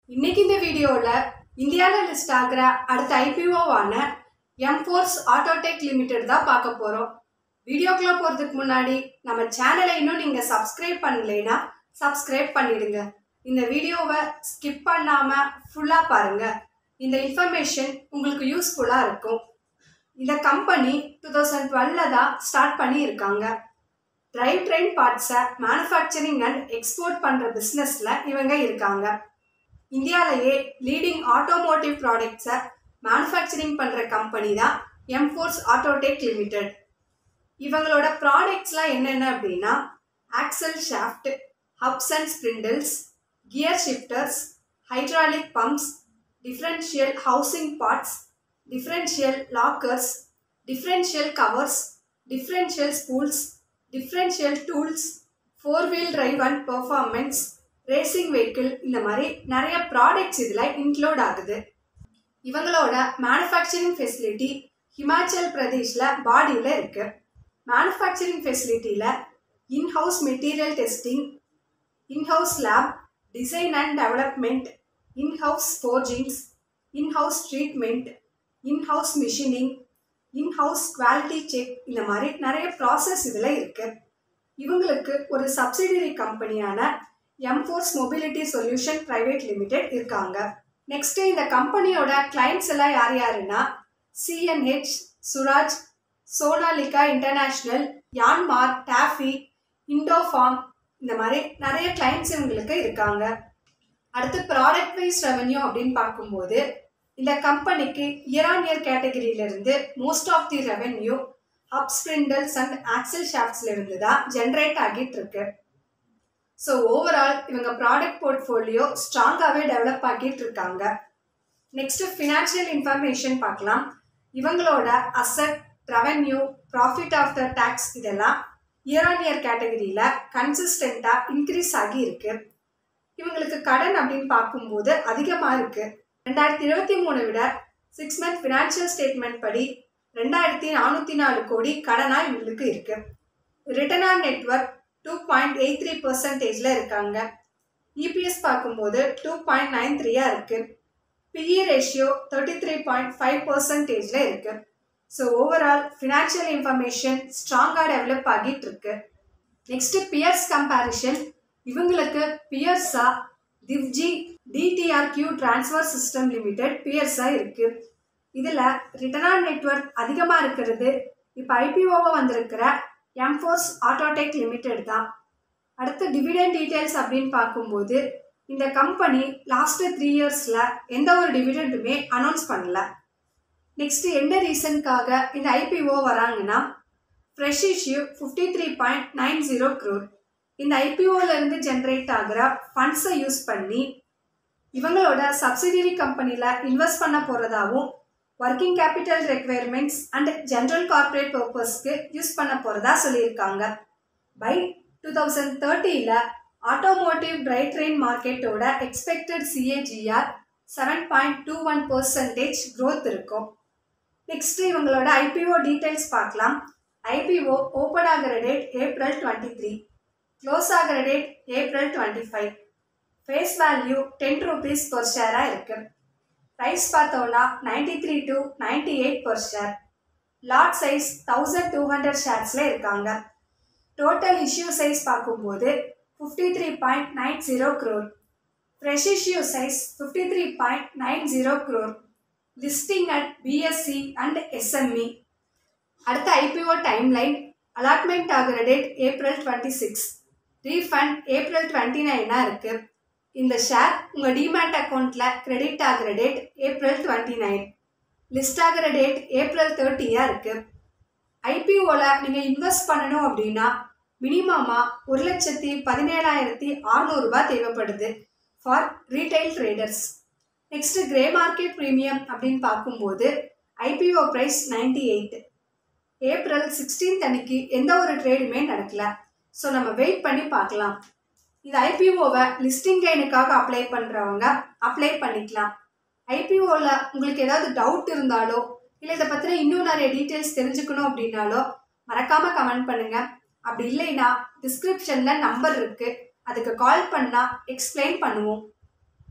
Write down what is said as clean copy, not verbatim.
இன்னைக்கு இந்த வீடியோல இந்தியாவில் லிஸ்ட் ஆகிற அடுத்த ஐபிஓவான எம்ஃபோர்ஸ் ஆட்டோடெக் லிமிடெட் தான் பார்க்க போறோம். வீடியோக்குள்ள போறதுக்கு முன்னாடி நம்ம சேனலை இன்னும் நீங்க சப்ஸ்கிரைப் பண்ணலைன்னா சப்ஸ்கிரைப் பண்ணிடுங்க. இந்த வீடியோவை ஸ்கிப் பண்ணாம ஃபுல்லா பாருங்க. இந்த இன்ஃபர்மேஷன் உங்களுக்கு யூஸ்ஃபுல்லா இருக்கும். இந்த கம்பெனி 2012 தான் ஸ்டார்ட் பண்ணி இருக்காங்க. டிரைவ் ட்ரெயின் பார்ட்ஸை மேனுஃபேக்சரிங் அண்ட் எக்ஸ்போர்ட் பண்ற பிஸ்னஸ்ல இவங்க இருக்காங்க. இந்தியாவிலேயே லீடிங் ஆட்டோமோட்டிவ் ப்ராடக்ட்ஸை மேனுஃபேக்சரிங் பண்ணுற கம்பெனி தான் எம்ஃபோர்ஸ் ஆட்டோடெக் லிமிடெட். இவங்களோட ப்ராடக்ட்ஸ்லாம் என்னென்ன அப்படின்னா axle shaft, hubs and spindles, gear shifters, hydraulic pumps, differential housing parts, differential lockers, differential covers, differential spools, differential tools, 4-wheel drive and performance, racing vehicle, இந்த மாதிரி நிறைய products இதில் include ஆகுது. இவங்களோட மேனுஃபேக்சரிங் ஃபெசிலிட்டி ஹிமாச்சல் பிரதேஷில் பாடியில் இருக்கு. மேனுஃபேக்சரிங் ஃபெசிலிட்டியில் in house material testing, in house lab, design and development, in house forgings, in house treatment, in house machining, in house quality check, இந்த மாதிரி நிறைய ப்ராசஸ் இதில் இருக்கு. இவங்களுக்கு ஒரு சப்சிடரி கம்பெனியான Mforce mobility solution private limited இருக்காங்க. நெக்ஸ்ட் இந்த கம்பெனியோட கிளைண்ட்ஸ் எல்லாம் யார் யாருன்னா CNH, Swaraj, Sonalika international, Yanmar, TAFE, Indofarm, இந்த மாதிரி நிறைய கிளைண்ட்ஸ் இவங்களுக்கு இருக்காங்க. அடுத்து ப்ராடக்ட் வைஸ் ரெவென்யூ அப்படின்னு பார்க்கும்போது இந்த கம்பெனிக்கு இயர் ஆன் இயர் கேட்டகரியிலிருந்து most of the revenue hub spindles and axle ஷாஃப்ட்ஸ்ல இருந்து தான் ஜென்ரேட் ஆகிட்டு இருக்கு. ஸோ ஓவரால் இவங்க ப்ராடக்ட் போர்ட்ஃபோலியோ ஸ்ட்ராங்காகவே டெவலப் ஆகிட்டு இருக்காங்க. நெக்ஸ்ட் ஃபினான்ஷியல் இன்ஃபர்மேஷன் பார்க்கலாம். இவங்களோட asset, revenue, profit after tax இதெல்லாம் இயர் ஆன் இயர் கேட்டகரியில் கன்சிஸ்டண்ட்டாக இன்க்ரீஸ் ஆகி இருக்கு. இவங்களுக்கு கடன் அப்படின்னு பார்க்கும்போது அதிகமாக இருக்கு. 2023 விட 6 மந்த் ஃபினான்ஷியல் ஸ்டேட்மெண்ட் படி 2404 கோடி கடனாக இவங்களுக்கு இருக்கு. ரிட்டர்ன் ஆன் நெட்வொர்க் 2.83% இருக்காங்க. இபிஎஸ் பார்க்கும்போது 2.93 இருக்கு. பிஇ ரேஷியோ 33.5% இருக்கு. ஸோ ஓவரால் ஃபினான்ஷியல் இன்ஃபர்மேஷன் ஸ்ட்ராங்காக டெவலப் ஆகிட்டு இருக்கு. Next peers comparison. இவங்களுக்கு பியர்ஸா திவ்ஜி டிடிஆர்கியூ டிரான்ஸ்ஃபர் சிஸ்டம் லிமிடெட் பியர்ஸா இருக்கு. இதில் ரிட்டர்ன் ஆன் நெட்வொர்க் அதிகமாக இருக்கிறது இப்போ ஐபிஓவாக வந்திருக்கிற எம்ஃபோர்ஸ் ஆட்டோடெக் லிமிடெட் தான். அடுத்து டிவிடெண்ட் டீட்டெயில்ஸ் அப்படின்னு பார்க்கும்போது இந்த கம்பெனி லாஸ்ட் 3 இயர்ஸில் எந்த ஒரு டிவிடெண்டுமே அனௌன்ஸ் பண்ணல. நெக்ஸ்ட் என்ன ரீசனுக்காக இந்த ஐபிஓ வராங்கன்னா ஃப்ரெஷ் இஷ்யூ 53.90 crore. இந்த ஐபிஓலேருந்து ஜென்ரேட் ஆகிற ஃபண்ட்ஸை யூஸ் பண்ணி இவங்களோட சப்சிடரி கம்பெனியில் இன்வெஸ்ட் பண்ண போகிறதாவும் working capital requirements and general corporate பர்பஸ்க்கு யூஸ் பண்ண போகிறதா சொல்லியிருக்காங்க. பை 2030 ஆட்டோமோட்டிவ் டிரைவ் ட்ரெயின் மார்க்கெட்டோட எக்ஸ்பெக்டட் சிஏஜிஆர் 7.21% க்ரோத் இருக்கும். நெக்ஸ்ட் இவங்களோட ஐபிஓ டீட்டெயில்ஸ் பார்க்கலாம். ஐபிஓ ஓப்பன் ஆகிற டேட் April 23, க்ளோஸ் ஆகிற date April 25. Face value 10 rupees per ஷேராக இருக்கு. ப்ரைஸ் பார்த்தோம்னா 93 to 98 per share. Lot size 1200 ஷேர்ஸில் இருக்காங்க. டோட்டல் இஷ்யூ சைஸ் பார்க்கும்போது 53.90 crore. Fresh issue size 53.90 crore. Listing at BSc and SME. அடுத்த ஐபிஓ டைம்லைன். அலாட்மெண்ட் ஆகிற date April 26. Refund April 29 இருக்கு. இந்த ஷேர் உங்கள் டிமேட் அக்கௌண்ட்டில் கிரெடிட் ஆகிற டேட் April 29. லிஸ்ட் ஆகிற டேட் April 30 இருக்கு. ஐபிஓவில் நீங்கள் இன்வெஸ்ட் பண்ணணும் அப்படின்னா மினிமமாக 1,17,600 தேவைப்படுது for retail traders. Next grey market premium அப்படின்னு பார்க்கும்போது ஐபிஓ ப்ரைஸ் 98. April 16 அன்னைக்கு எந்த ஒரு ட்ரேடுமே நடக்கல. ஸோ நம்ம வெயிட் பண்ணி பார்க்கலாம். இது ஐபிஓவை லிஸ்டிங் கெயினுக்காக அப்ளை பண்ணுறவங்க அப்ளை பண்ணிக்கலாம். ஐபிஓவில் உங்களுக்கு ஏதாவது டவுட் இருந்தாலோ இல்லை இதை பற்றின இன்னும் நிறைய டீட்டெயில்ஸ் தெரிஞ்சுக்கணும் அப்படின்னாலோ மறக்காமல் கமெண்ட் பண்ணுங்கள். அப்படி இல்லைன்னா டிஸ்கிரிப்ஷனில் நம்பர் இருக்குது, அதுக்கு கால் பண்ணால் எக்ஸ்பிளைன் பண்ணுவோம்.